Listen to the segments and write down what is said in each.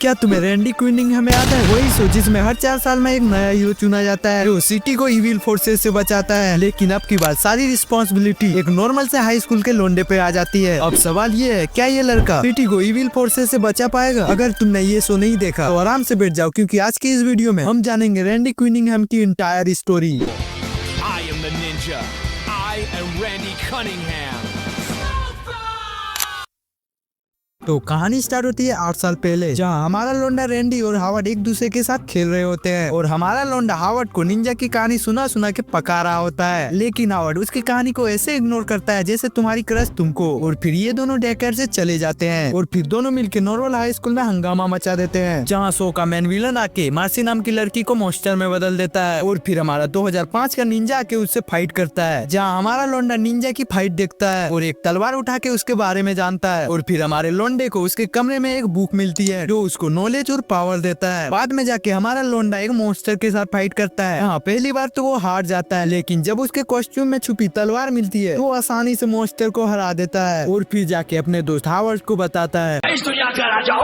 क्या तुम्हें रैंडी क्विनिंग हमें आता है? वही शो जिसमें हर 4 साल में एक नया हीरो चुना जाता है जो सिटी को इविल फोर्सेस से बचाता है। लेकिन अब की बार सारी रिस्पॉन्सिबिलिटी एक नॉर्मल से हाई स्कूल के लोंडे पे आ जाती है। अब सवाल ये है, क्या ये लड़का सिटी को इविल फोर्सेस से बचा पाएगा? अगर तुमने ये शो नहीं देखा तो आराम से बैठ जाओ, क्योंकि आज की इस वीडियो में हम जानेंगे रैंडी क्विनिंघम की entire story. I am the ninja. I am Randy Cunningham. तो कहानी स्टार्ट होती है 8 साल पहले, जहाँ हमारा लोंडा रैंडी और हावर्ड एक दूसरे के साथ खेल रहे होते हैं और हमारा लोंडा हावर्ड को निंजा की कहानी सुना सुना के पका रहा होता है। लेकिन हावर्ड उसकी कहानी को ऐसे इग्नोर करता है जैसे तुम्हारी क्रश तुमको। और फिर ये दोनों डेकेयर से चले जाते हैं और फिर दोनों मिलकर नॉर्मल हाई स्कूल में हंगामा मचा देते हैं, जहाँ शो का मेन विलन आके मार्सी नाम की लड़की को मॉन्स्टर में बदल देता है। और फिर हमारा 2005 का निंजा आके उससे फाइट करता है, जहाँ हमारा लोंडा निंजा की फाइट देखता है और एक तलवार उठा के उसके बारे में जानता है। और फिर हमारे लोंडे को उसके कमरे में एक बुक मिलती है जो उसको नॉलेज और पावर देता है। बाद में जाके हमारा लोंडा एक मॉन्स्टर के साथ फाइट करता है। हाँ, पहली बार तो वो हार जाता है, लेकिन जब उसके कॉस्ट्यूम में छुपी तलवार मिलती है तो वो आसानी से मॉन्स्टर को हरा देता है और फिर जाके अपने दोस्त हावर्ड को बताता है।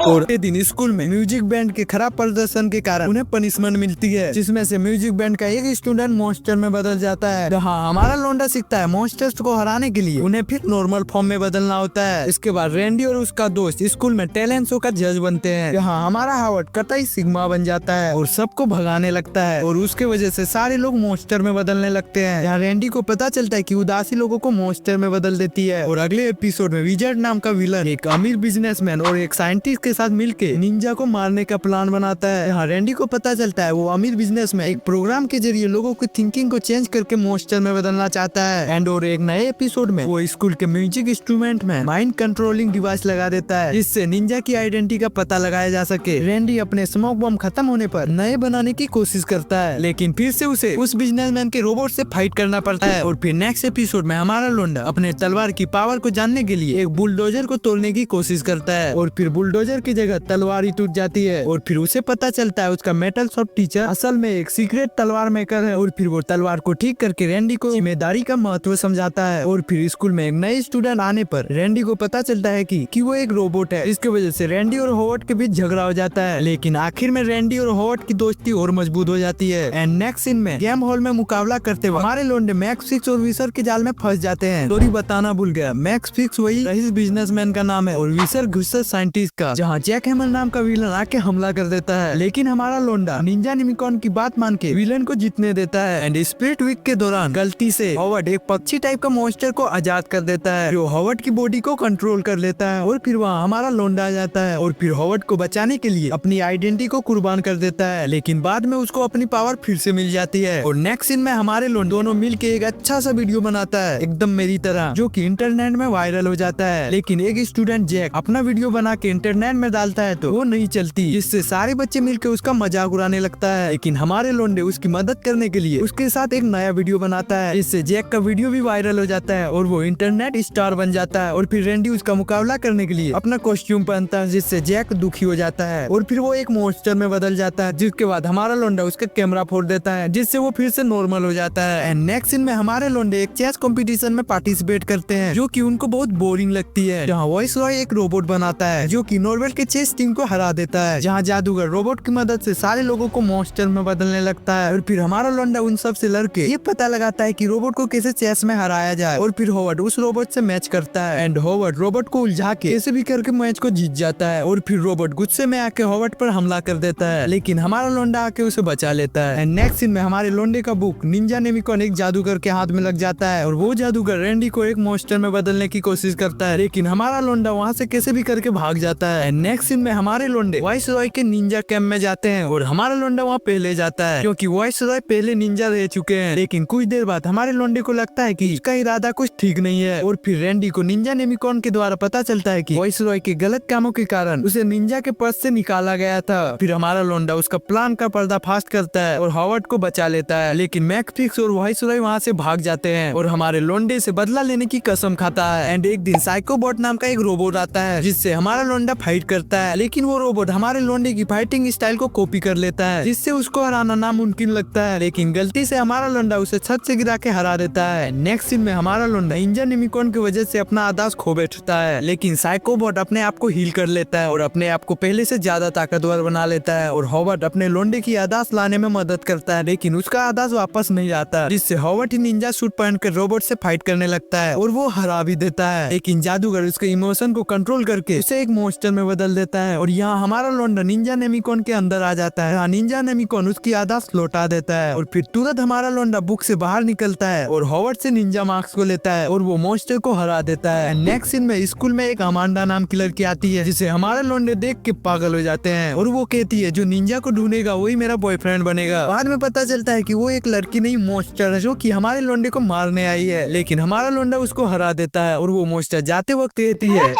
और एक दिन स्कूल में म्यूजिक बैंड के खराब प्रदर्शन के कारण उन्हें पनिशमेंट मिलती है, जिसमें से म्यूजिक बैंड का एक स्टूडेंट मॉन्स्टर में बदल जाता है। हाँ, हमारा लोंडा सीखता है मॉन्स्टर्स को हराने के लिए उन्हें फिर नॉर्मल फॉर्म में बदलना होता है। इसके बाद रैंडी और उसका दोस्त स्कूल में टैलेंट शो का जज बनते हैं। यहाँ हमारा हावर्ड कतई सिग्मा बन जाता है और सबको भगाने लगता है और उसके वजह से सारे लोग मॉन्स्टर में बदलने लगते हैं। यहाँ रैंडी को पता चलता है कि उदासी लोगों को मॉन्स्टर में बदल देती है। और अगले एपिसोड में विजर्ड नाम का विलन एक अमीर बिजनेसमैन और एक साइंटिस्ट के साथ मिलकर निंजा को मारने का प्लान बनाता है। यहाँ रैंडी को पता चलता है वो अमीर बिजनेसमैन एक प्रोग्राम के जरिए लोगों की थिंकिंग को चेंज करके मॉन्स्टर में बदलना चाहता है। एंड और एक नए एपिसोड में वो स्कूल के म्यूजिक इंस्ट्रूमेंट में माइंड कंट्रोलिंग डिवाइस लगा देता है, जिससे निंजा की आइडेंटिटी का पता लगाया जा सके। रैंडी अपने स्मोक बम खत्म होने पर नए बनाने की कोशिश करता है, लेकिन फिर से उसे उस बिजनेसमैन के रोबोट से फाइट करना पड़ता है। और फिर नेक्स्ट एपिसोड में हमारा लोंडा अपने तलवार की पावर को जानने के लिए एक बुलडोजर को तोड़ने की कोशिश करता है और फिर बुलडोजर की जगह तलवार ही टूट जाती है। और फिर उसे पता चलता है उसका मेटल शॉप टीचर असल में एक सीक्रेट तलवार मेकर है। और फिर वो तलवार को ठीक करके रैंडी को जिम्मेदारी का महत्व समझाता है। और फिर स्कूल में एक नए स्टूडेंट आने पर रैंडी को पता चलता है कि वो एक रोबोट है। इसकी वजह से रैंडी और हावर्ड के बीच झगड़ा हो जाता है, लेकिन आखिर में रैंडी और हावर्ड की दोस्ती और मजबूत हो जाती है। एंड नेक्स्ट सीन में गेम हॉल में मुकाबला करते हुए हमारे लोंडे मैक्स फिक्स और विसर के जाल में फंस जाते हैं। स्टोरी बताना भूल गया, मैक्स फिक्स वही रईस बिजनेसमैन का नाम है और विसर गुस्सा साइंटिस्ट का, जहाँ जैक हैमर नाम का विलन आके हमला कर देता है। लेकिन हमारा लोंडा निंजा निमिकॉन की बात मान के विलन को जीतने देता है। एंड स्पिरिट वीक के दौरान गलती से हावर्ड एक पक्षी टाइप का मॉन्स्टर को आजाद कर देता है जो हावर्ड की बॉडी को कंट्रोल कर लेता है। और फिर वहाँ हमारा लोंडा आ जाता है और फिर हावर्ड को बचाने के लिए अपनी आइडेंटिटी को कुर्बान कर देता है, लेकिन बाद में उसको अपनी पावर फिर से मिल जाती है। और नेक्स्ट सीन में हमारे लोग दोनों मिलके एक अच्छा सा वीडियो बनाता है एकदम मेरी तरह, जो कि इंटरनेट में वायरल हो जाता है। लेकिन एक स्टूडेंट जैक अपना वीडियो बना के इंटरनेट में डालता है तो वो नहीं चलती, जिससे सारे बच्चे मिलकर उसका मजाक उड़ाने लगता है। लेकिन हमारे लोंडे उसकी मदद करने के लिए उसके साथ एक नया वीडियो बनाता है, जिससे जैक का वीडियो भी वायरल हो जाता है और वो इंटरनेट स्टार बन जाता है। और फिर रैंडी उसका मुकाबला करने के लिए अपना कॉस्ट्यूम पहनता है, जिससे जैक दुखी हो जाता है और फिर वो एक मॉन्स्टर में बदल जाता है। जिसके बाद हमारा लोंडा उसका कैमरा फोड़ देता है, जिससे वो फिर से नॉर्मल हो जाता है। एंड नेक्स्ट सीन में हमारे लोंडे एक चेस कंपटीशन में पार्टिसिपेट करते हैं, जो कि उनको बहुत बोरिंग लगती है, जहाँ वॉइस रॉय एक रोबोट बनाता है जो कि नॉर्वेल के चेस टीम को हरा देता है, जहाँ जादूगर रोबोट की मदद से सारे लोगों को मॉन्स्टर में बदलने लगता है। और फिर हमारा लोंडा उन सब से लड़के ये पता लगाता है कि रोबोट को कैसे चेस में हराया जाए। और फिर हावर्ड उस रोबोट से मैच करता है एंड हावर्ड रोबोट को उलझा के कैसे भी करके मैच को जीत जाता है। और फिर रोबोट गुस्से में आके हावर्ड पर हमला कर देता है, लेकिन हमारा लोंडा आके उसे बचा लेता है। एंड नेक्स्ट सीन में हमारे लोंडे का बुक निंजा नेमिकॉन एक जादूगर के हाथ में लग जाता है और वो जादूगर रैंडी को एक मॉन्स्टर में बदलने की कोशिश करता है, लेकिन हमारा लोंडा वहाँ से कैसे भी करके भाग जाता है। नेक्स्ट सीन में हमारे लोंडे वॉइस रॉय के निंजा कैंप में जाते हैं और हमारा लोंडा वहाँ पहले जाता है, क्योंकि वॉइस रॉय पहले निंजा रह चुके हैं। लेकिन कुछ देर बाद हमारे लोंडे को लगता है कि इसका इरादा कुछ ठीक नहीं है और फिर रैंडी को निंजा नेमिकॉन के द्वारा पता चलता है कि वॉइस रॉय के गलत कामों के कारण उसे निंजा के पद से निकाला गया था। फिर हमारा लोंडा उसका प्लान का पर्दाफाश करता है और हावर्ड को बचा लेता है, लेकिन मैक्स फिक्स और वॉइस रॉय वहाँ से भाग जाते हैं और हमारे लोंडे से बदला लेने की कसम खाता है। एंड एक दिन साइकोबॉट नाम का एक रोबोट आता है, जिससे हमारा लोंडा फाइट करता है, लेकिन वो रोबोट हमारे लोंडे की फाइटिंग स्टाइल को कॉपी कर लेता है, जिससे उसको हराना नामुमकिन लगता है। लेकिन गलती से हमारा लोंडा उसे छत से गिरा के हरा देता है। नेक्स्ट सीन में हमारा लोंडा निंजा नेमिकॉन की वजह से अपना आदास खो बैठता है, लेकिन साइको रोबोट अपने आप को हील कर लेता है और अपने आप को पहले से ज्यादा ताकतवर बना लेता है और हॉवर्ड अपने लोंडे की याददाश्त लाने में मदद करता है, लेकिन उसका याददाश्त वापस नहीं आता, जिससे हॉवर्ड निंजा सूट पहनकर रोबोट से फाइट करने लगता है और वो हरा भी देता है। लेकिन जादूगर उसके इमोशन को कंट्रोल करके उसे एक मॉन्स्टर में बदल देता है और यहाँ हमारा लोंडा निंजा नेमिकॉन के अंदर आ जाता है। निंजा नेमिकॉन उसकी याददाश्त लौटा देता है और फिर तुरंत हमारा लोंडा बुक से बाहर निकलता है और हॉवर्ड से निंजा मार्क्स को लेता है और वो मॉन्स्टर को हरा देता है। नेक्स्ट सीन में स्कूल में एक अमांडा नाम की लड़की आती है, जिसे हमारे लोंडे देख के पागल हो जाते हैं और वो कहती है जो निंजा को ढूंढेगा वही मेरा बॉयफ्रेंड बनेगा। बाद में पता चलता है कि वो एक लड़की नहीं मॉन्स्टर है जो कि हमारे लोंडे को मारने आई है, लेकिन हमारा लोंडा उसको हरा देता है और वो मॉन्स्टर जाते वक्त कहती है।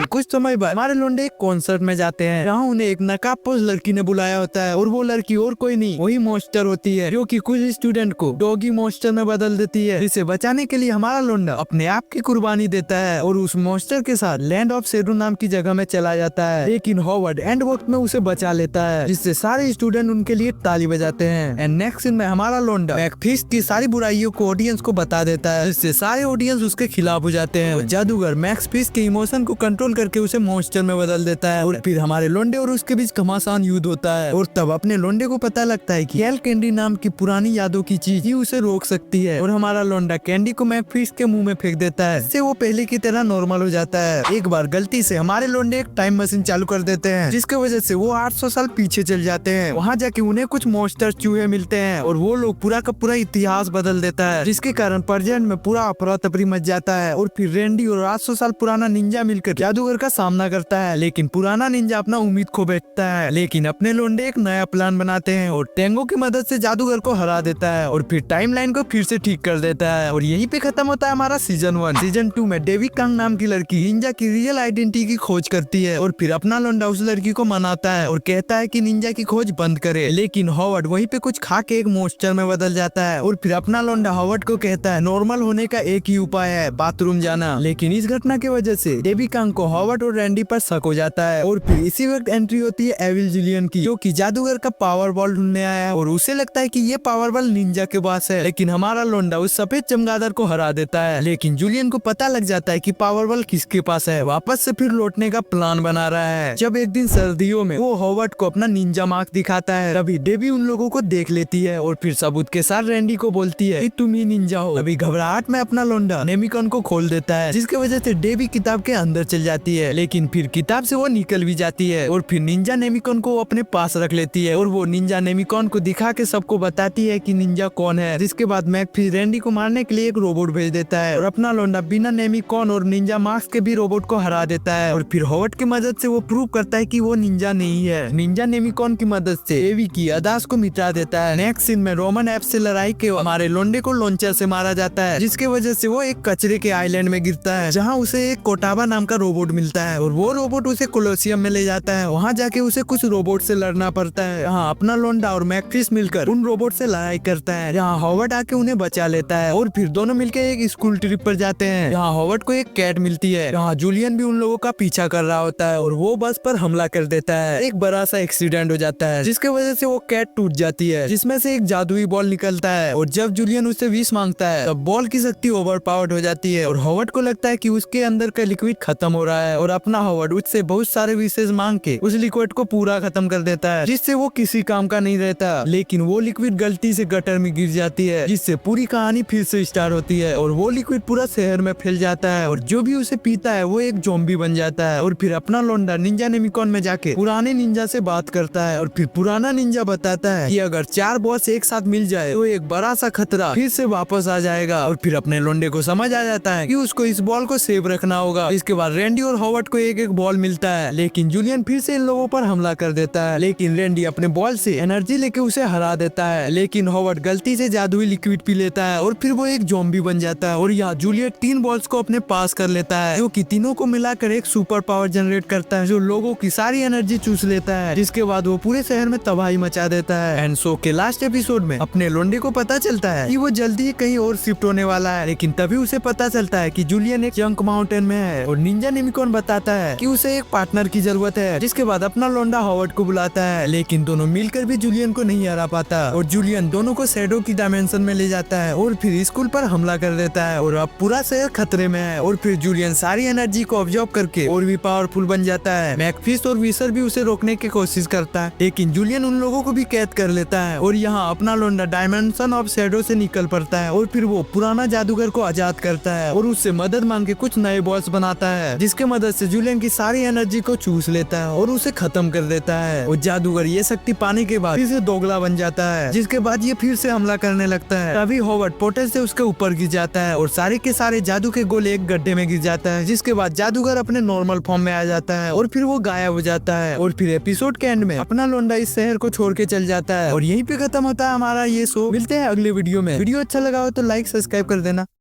कुछ समय बाद हमारे लोंडे एक कॉन्सर्ट में जाते हैं जहाँ उन्हें एक नकाबपोश लड़की ने बुलाया होता है और वो लड़की और कोई नहीं वही मॉन्स्टर होती है जो कि कुछ स्टूडेंट को डॉगी मॉन्स्टर में बदल देती है, जिसे बचाने के लिए हमारा लोंडा अपने आप की कुर्बानी देता है और उस मॉन्स्टर के साथ लैंड ऑफ शेडो नाम की जगह में चला जाता है। लेकिन हॉवर्ड एंड वक्त में उसे बचा लेता है, जिससे सारे स्टूडेंट उनके लिए ताली बजाते हैं। एंड नेक्स्ट सीन में हमारा लोंडा मैकफिस्ट की सारी बुराइयों को ऑडियंस को बता देता है, जिससे सारे ऑडियंस उसके खिलाफ हो जाते हैं और जादूगर मैकफिस्ट के इमोशन को कंट्रोल करके उसे मॉन्स्टर में बदल देता है और फिर हमारे लोंडे और उसके बीच घमासान युद्ध होता है और तब अपने लोंडे को पता लगता है कि एल कैंडी नाम की पुरानी यादों की चीज ही उसे रोक सकती है और हमारा लोंडा कैंडी को मैकफिस्ट के मुंह में फेंक देता है, इससे वो पहले की तरह नॉर्मल हो जाता है। एक बार गलती से हमारे लोंडे एक टाइम मशीन चालू कर देते हैं, जिसकी वजह से वो 800 साल पीछे चल जाते हैं। वहाँ जाके उन्हें कुछ मॉन्स्टर चूहे मिलते हैं और वो लोग पूरा का पूरा इतिहास बदल देता है, जिसके कारण प्रेजेंट में पूरा अफरा तफरी मच जाता है और फिर रेंडी और 800 साल पुराना निंजा मिलकर जादूगर का सामना करता है। लेकिन पुराना निंजा अपना उम्मीद खो बैठता है, लेकिन अपने लोंडे एक नया प्लान बनाते हैं और टेंगो की मदद से जादूगर को हरा देता है और फिर टाइमलाइन को फिर से ठीक कर देता है। और यहीं पे खत्म होता है हमारा सीजन 1। सीजन 2 में डेवी कांग नाम की लड़की निंजा की रियल आइडेंटिटी की खोज करती है और फिर अपना लोंडा उस लड़की को मनाता है और कहता है कि निंजा की खोज बंद करे, लेकिन हॉवर्ड वहीं पे कुछ खा के एक मॉन्स्टर में बदल जाता है और फिर अपना लोंडा हॉवर्ड को कहता है नॉर्मल होने का एक ही उपाय है, बाथरूम जाना। लेकिन इस घटना की वजह से डेवी कांग को हॉवर्ड और रैंडी पर शक हो जाता है और फिर इसी वक्त एंट्री होती है एविल जूलियन की, जो कि जादूगर का पावर बॉल ढूंढने आया है और उसे लगता है कि ये पावर बॉल निंजा के पास है। लेकिन हमारा लोंडा उस सफेद चमगादड़ को हरा देता है, लेकिन जूलियन को पता लग जाता है कि पावर बॉल किसके पास है, वापस से फिर लौटने का प्लान बना रहा है। जब एक दिन सर्दियों में वो हॉवर्ड को अपना निंजा मार्क दिखाता है, तभी डेवी उन लोगों को देख लेती है और फिर सबूत के साथ रैंडी को बोलती है कि तुम ही निंजा हो। अभी घबराहट में अपना लोंडा नेमिकॉन को खोल देता है, जिसकी वजह से डेवी किताब के अंदर चल जाती है, लेकिन फिर किताब से वो निकल भी जाती है और फिर निंजा नेमिकॉन को अपने पास रख लेती है और वो निंजा नेमिकॉन को दिखा के सबको बताती है कि निंजा कौन है। जिसके बाद मैक फिर रैंडी को मारने के लिए एक रोबोट भेज देता है और अपना लोंडा बिना नेमिकॉन और निंजा मार्क्स के भी रोबोट को हरा देता है और फिर हॉवर्ड की मदद से वो प्रूव करता है कि वो निंजा नहीं है। निंजा नेमिकॉन की मदद से डेवी की याददाश्त को मिटा देता है। नेक्स्ट सीन में रोमन एफ से लड़ाई के हमारे लोंडे को लॉन्चर से मारा जाता है, जिसके वजह से वो एक कचरे के आइलैंड में गिरता है, जहाँ उसे एक कोटाबा नाम का रोबोट मिलता है और वो रोबोट उसे कोलोसियम में ले जाता है। वहाँ जाके उसे कुछ रोबोट से लड़ना पड़ता है। यहाँ अपना लोंडा और मैकफिस्ट मिलकर उन रोबोट से लड़ाई करता है। यहाँ हॉवर्ड आके उन्हें बचा लेता है और फिर दोनों मिलकर एक स्कूल ट्रिप पर जाते हैं। यहाँ हॉवर्ड को एक कैट मिलती है। यहाँ जूलियन भी उन लोगों का पीछा कर रहा होता है और वो बस पर हमला कर देता है। एक बड़ा सा एक्सीडेंट हो जाता है, जिसके वजह से वो कैट टूट जाती है, जिसमें से एक जादुई बॉल निकलता है और जब जूलियन उससे विश मांगता है तब बॉल की शक्ति ओवर पावर्ड हो जाती है और हॉवर्ड को लगता है कि उसके अंदर का लिक्विड खत्म हो रहा है और अपना हॉवर्ड उससे बहुत सारे विशेष मांग के उस लिक्विड को पूरा खत्म कर देता है, जिससे वो किसी काम का नहीं रहता। लेकिन वो लिक्विड गलती से गटर में गिर जाती है, जिससे पूरी कहानी फिर से स्टार्ट होती है और वो लिक्विड पूरा शहर में फैल जाता है और जो भी उसे पीता है वो एक ज़ॉम्बी बन जाता है। और फिर अपना लोंडा निंजा नेमिकॉन में जाके पुराने निंजा से बात करता है और फिर पुराना निंजा बताता है कि अगर 4 बॉस एक साथ मिल जाए तो एक बड़ा सा खतरा फिर से वापस आ जाएगा। और फिर अपने लोंडे को समझ आ जाता है कि उसको इस बॉल को सेव रखना होगा। इसके बाद रैंडी और हॉवर्ड को एक एक बॉल मिलता है, लेकिन जूलियन फिर से इन लोगों पर हमला कर देता है, लेकिन रैंडी अपने बॉल से एनर्जी लेके उसे हरा देता है। लेकिन हॉवर्ड गलती से जादुई लिक्विड पी लेता है और फिर वो एक ज़ॉम्बी बन जाता है और यहाँ जूलियट 3 बॉल्स को अपने पास कर लेता है, जो कि तीनों को मिलाकर एक सुपर पावर जनरेट करता है जो लोगों की सारी एनर्जी चूस लेता है, जिसके बाद वो पूरे शहर में तबाही मचा देता है। एंड शो के लास्ट एपिसोड में अपने लोंडे को पता चलता है कि वो जल्दी ही कहीं और शिफ्ट होने वाला है, लेकिन तभी उसे पता चलता है कि जूलियन एक जंक माउंटेन में है और निंजा नेमिकॉन बताता है कि उसे एक पार्टनर की जरूरत है। जिसके बाद अपना लोंडा हॉवर्ड को बुलाता है, लेकिन दोनों मिलकर भी जूलियन को नहीं हरा पाता और जूलियन दोनों को शैडो की डायमेंशन में ले जाता है और फिर स्कूल पर हमला कर देता है और अब पूरा शहर खतरे में है। और फिर जूलियन सारी एनर्जी एनर्जी को ऑब्जॉर्व करके और भी पावरफुल बन जाता है। मैकफिस्ट और विसर भी उसे रोकने की कोशिश करता है, लेकिन जूलियन उन लोगों को भी कैद कर लेता है और यहाँ अपना लोंडा डायमेंशन ऑफ शैडो से निकल पड़ता है और फिर वो पुराना जादूगर को आजाद करता है और उससे मदद मांग के कुछ नए बॉस बनाता है, जिसके मदद से जूलियन की सारी एनर्जी को चूस लेता है और उसे खत्म कर देता है। और जादूगर ये शक्ति पाने के बाद फिर से दोगला बन जाता है, जिसके बाद ये फिर से हमला करने लगता है। तभी हॉवर्ड पोर्टल से उसके ऊपर गिर जाता है और सारे के सारे जादू के गोले एक गड्ढे में गिर जाता है, जिसके बाद जादूगर अपने नॉर्मल फॉर्म में आ जाता है और फिर वो गायब हो जाता है। और फिर एपिसोड के एंड में अपना लोंडा इस शहर को छोड़ के चल जाता है और यहीं पे खत्म होता है हमारा ये शो। मिलते हैं अगले वीडियो में। वीडियो अच्छा लगा हो तो लाइक सब्सक्राइब कर देना।